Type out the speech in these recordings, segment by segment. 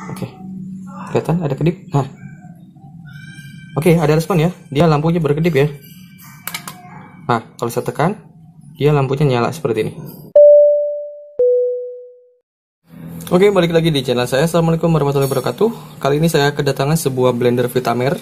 Oke, kelihatan ada kedip. Nah, oke, ada respon ya. Dia lampunya berkedip ya. Nah, kalau saya tekan, dia lampunya nyala seperti ini. Oke, balik lagi di channel saya. Assalamualaikum warahmatullahi wabarakatuh. Kali ini saya kedatangan sebuah blender Vitamer.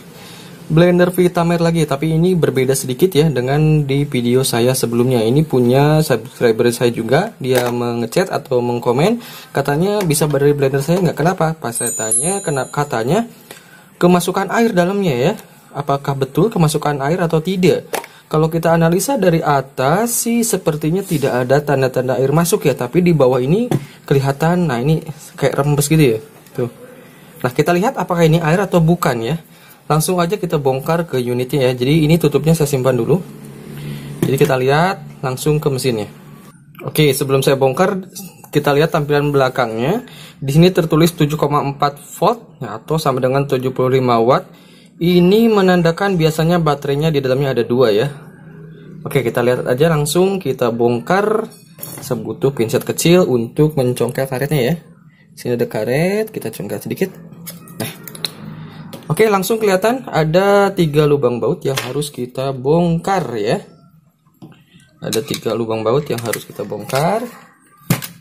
Blender Vitamer lagi, tapi ini berbeda sedikit ya dengan di video saya sebelumnya. Ini punya subscriber saya juga. Dia mengechat atau mengkomen, katanya bisa dari blender saya nggak. Kenapa? Pas saya tanya, katanya kemasukan air dalamnya ya. Apakah betul kemasukan air atau tidak? Kalau kita analisa dari atas sih sepertinya tidak ada tanda-tanda air masuk ya, tapi di bawah ini kelihatan. Nah, ini kayak rembes gitu ya. Tuh. Nah, kita lihat apakah ini air atau bukan ya. Langsung aja kita bongkar ke unitnya ya. Jadi ini tutupnya saya simpan dulu. Jadi kita lihat langsung ke mesinnya. Oke, sebelum saya bongkar, kita lihat tampilan belakangnya. Di sini tertulis 7,4 volt ya, atau sama dengan 75 watt. Ini menandakan biasanya baterainya di dalamnya ada 2 ya. Oke, kita lihat aja langsung, kita bongkar. Saya butuh pinset kecil untuk mencongkel karetnya ya. Sini ada karet, kita congkel sedikit. Nah, oke, langsung kelihatan ada 3 lubang baut yang harus kita bongkar ya. Ada 3 lubang baut yang harus kita bongkar.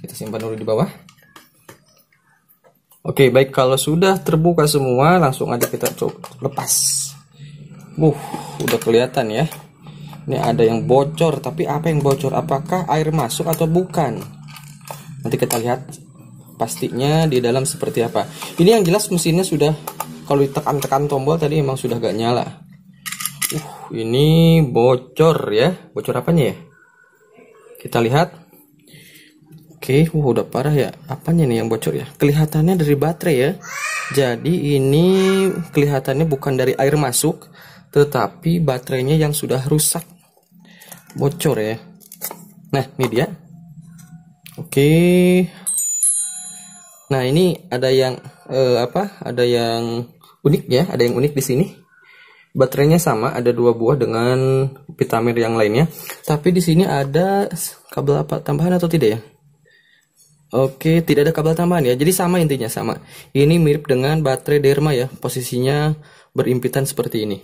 Kita simpan dulu di bawah. Oke, baik, kalau sudah terbuka semua, langsung aja kita coba lepas. Udah kelihatan ya. Ini ada yang bocor, tapi apa yang bocor? Apakah air masuk atau bukan? Nanti kita lihat pastinya di dalam seperti apa. Ini yang jelas mesinnya sudah, kalau ditekan-tekan tombol tadi emang sudah gak nyala. Ini bocor ya. Bocor apanya ya? Kita lihat. Oke, udah parah ya. Apanya nih yang bocor ya? Kelihatannya dari baterai ya. Jadi ini kelihatannya bukan dari air masuk, tetapi baterainya yang sudah rusak. Bocor ya. Nah, ini dia. Oke. Nah, ini ada yang Ada yang unik ya. Ada yang unik di sini. Baterainya sama, ada 2 buah dengan Vitamer yang lainnya. Tapi di sini ada kabel apa tambahan atau tidak ya? Oke, tidak ada kabel tambahan ya. Jadi sama, intinya sama. Ini mirip dengan baterai Derma ya. Posisinya berimpitan seperti ini.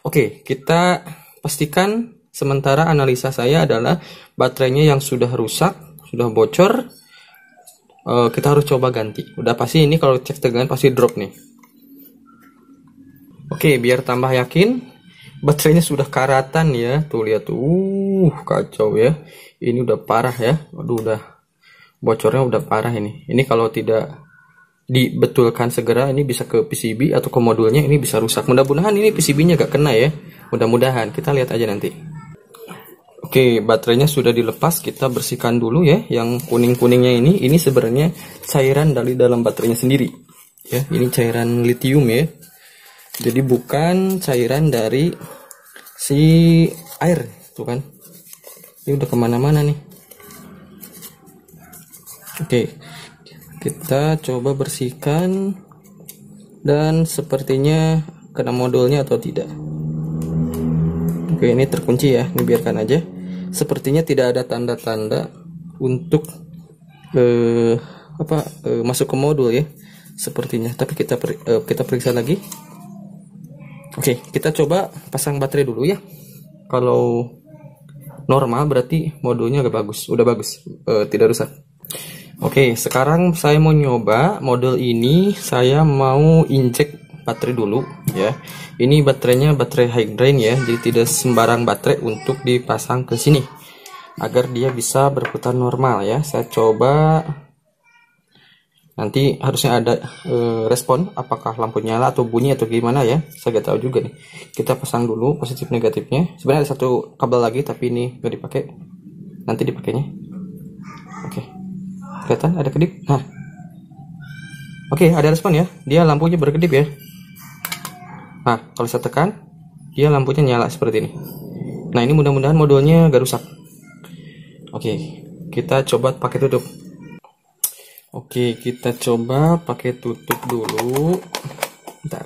Oke, kita pastikan sementara analisa saya adalah baterainya yang sudah rusak, sudah bocor. Kita harus coba ganti. Udah pasti ini kalau cek tegangan pasti drop nih. Oke, biar tambah yakin, baterainya sudah karatan ya. Tuh lihat tuh, kacau ya. Ini udah parah ya. Aduh, udah bocornya udah parah ini. Ini kalau tidak dibetulkan segera, ini bisa ke PCB atau ke modulnya, ini bisa rusak. Mudah-mudahan ini PCB-nya gak kena ya. Mudah-mudahan, kita lihat aja nanti. Oke, baterainya sudah dilepas, kita bersihkan dulu ya. Yang kuning-kuningnya ini sebenarnya cairan dari dalam baterainya sendiri. Ya, ini cairan lithium ya. Jadi bukan cairan dari si air, tuh kan. Ini udah kemana-mana nih. Oke, kita coba bersihkan. Dan sepertinya kena modulnya atau tidak. Oke, ini terkunci ya. Ini biarkan aja. Sepertinya tidak ada tanda-tanda untuk masuk ke modul ya. Sepertinya. Tapi kita periksa lagi. Oke, kita coba pasang baterai dulu ya. Kalau normal berarti modulnya agak bagus. Udah bagus. Tidak rusak. Oke, sekarang saya mau nyoba model ini. Saya mau injek baterai dulu ya. Ini baterainya baterai high drain ya. Jadi tidak sembarang baterai untuk dipasang ke sini agar dia bisa berputar normal ya. Saya coba. Nanti harusnya ada respon apakah lampu nyala atau bunyi atau gimana ya. Saya nggak tahu juga nih. Kita pasang dulu positif negatifnya. Sebenarnya ada 1 kabel lagi tapi ini nggak dipakai. Nanti dipakainya. Oke. Kelihatan ada kedip. Nah, oke, ada respon ya. Dia lampunya berkedip ya. Nah, kalau saya tekan, dia lampunya nyala seperti ini. Nah, ini mudah-mudahan modulnya gak rusak. Oke, kita coba pakai tutup. Oke, kita coba pakai tutup dulu. Bentar.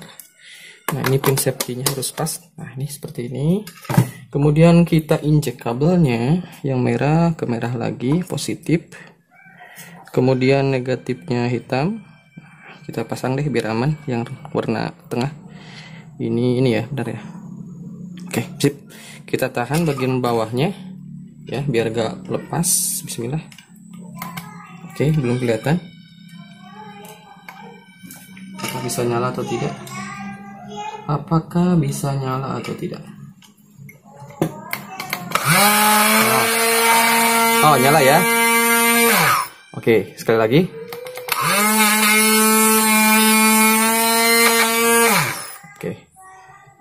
Nah, ini pin safety-nya harus pas. Nah, ini seperti ini. Kemudian kita injek kabelnya, yang merah ke merah lagi, positif. Kemudian negatifnya hitam. kita pasang deh biar aman. Yang warna tengah ini ya, benar ya. Oke, sip. Kita tahan bagian bawahnya ya biar gak lepas. Bismillah. Oke, belum kelihatan. Apakah bisa nyala atau tidak? Apakah bisa nyala atau tidak? Oh, nyala ya. Oke, sekali lagi. Oke.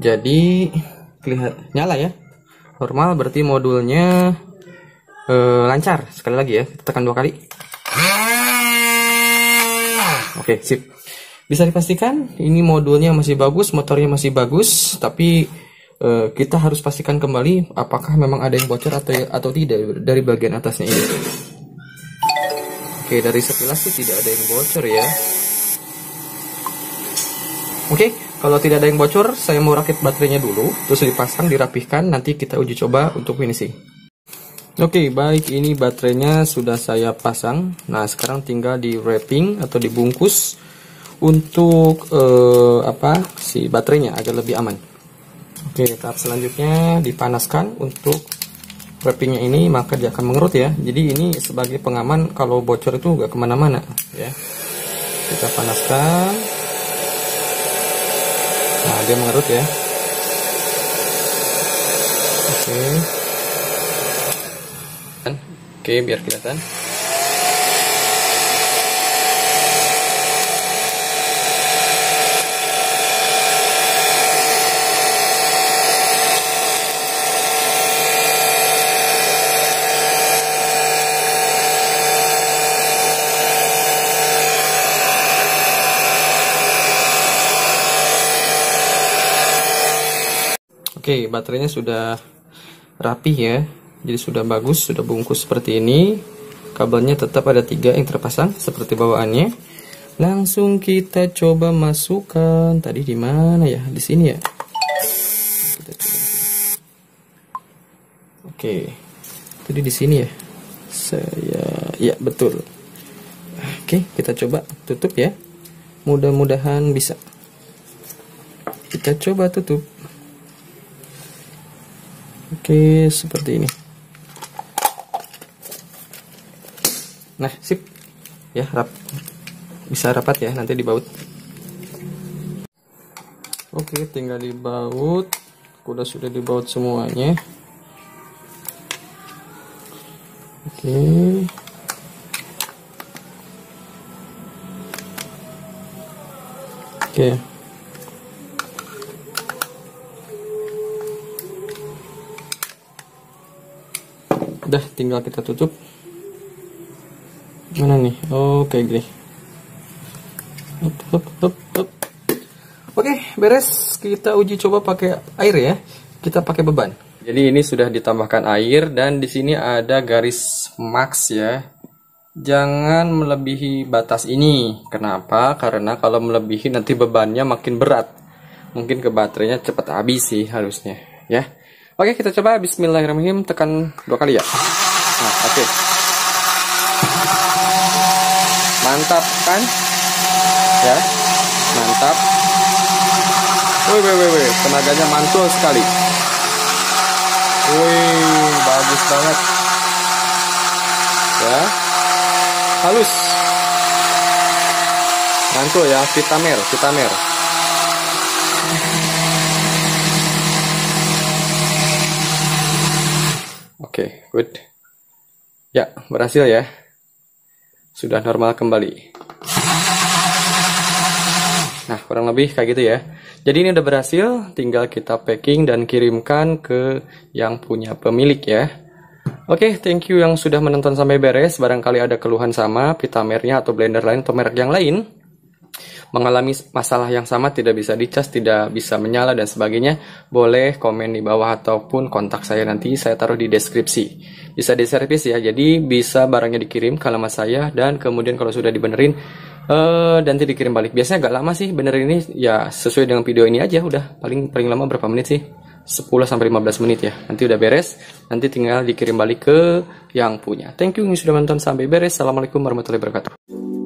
Jadi kelihatan nyala ya. Normal berarti modulnya lancar. Sekali lagi ya, kita tekan 2 kali. Oke, sip. Bisa dipastikan ini modulnya masih bagus, motornya masih bagus, tapi kita harus pastikan kembali apakah memang ada yang bocor atau tidak dari bagian atasnya ini. Oke, dari sekilas sih tidak ada yang bocor ya. Oke, kalau tidak ada yang bocor, saya mau rakit baterainya dulu, terus dipasang, dirapihkan, nanti kita uji coba untuk finishing. Oke, baik, ini baterainya sudah saya pasang. Nah, sekarang tinggal di wrapping atau dibungkus untuk si baterainya agar lebih aman. Oke, tahap selanjutnya dipanaskan untuk wrappingnya ini, maka dia akan mengerut ya. Jadi ini sebagai pengaman kalau bocor itu nggak kemana-mana ya. Kita panaskan. Nah, dia mengerut ya. Oke, biar kelihatan. Oke, baterainya sudah rapi ya. Jadi sudah bagus, sudah bungkus seperti ini. Kabelnya tetap ada 3 yang terpasang seperti bawaannya. Langsung kita coba masukkan. Tadi di mana ya? Di sini ya. Kita coba di sini. Oke. Tadi di sini ya. Ya betul. Oke, kita coba tutup ya. Mudah-mudahan bisa. Kita coba tutup. Oke, seperti ini. Nah, sip. Ya, bisa rapat ya, nanti dibaut. Oke, tinggal dibaut. Sudah dibaut semuanya. Oke. Oke. Udah, tinggal kita tutup. Mana nih? Oke, gini. Oke, beres. Kita uji coba pakai air ya. Kita pakai beban. Jadi ini sudah ditambahkan air dan di sini ada garis max ya. Jangan melebihi batas ini. Kenapa? Karena kalau melebihi nanti bebannya makin berat. Mungkin ke baterainya cepat habis sih harusnya ya. Oke, kita coba. Bismillahirrahmanirrahim. Tekan 2 kali ya. Nah, oke. Mantap kan? Ya, mantap. Wih. Tenaganya mantul sekali. Wih, bagus banget. Ya. Halus. Mantul ya, Vitamer. Oke, good. Ya, berhasil ya. Sudah normal kembali. Nah, kurang lebih kayak gitu ya. Jadi ini udah berhasil, tinggal kita packing dan kirimkan ke yang punya pemilik ya. Oke, thank you yang sudah menonton sampai beres. Barangkali ada keluhan sama Vitamernya atau blender lain atau merek yang lain, mengalami masalah yang sama, tidak bisa dicas, tidak bisa menyala dan sebagainya, boleh komen di bawah ataupun kontak saya, nanti saya taruh di deskripsi. Bisa diservis ya, jadi bisa barangnya dikirim ke alamat saya dan kemudian kalau sudah dibenerin nanti dikirim balik. Biasanya agak lama sih benerin ini ya, sesuai dengan video ini aja, udah paling lama berapa menit sih? 10-15 menit ya. Nanti udah beres, nanti tinggal dikirim balik ke yang punya. Thank you yang sudah menonton sampai beres. Assalamualaikum warahmatullahi wabarakatuh.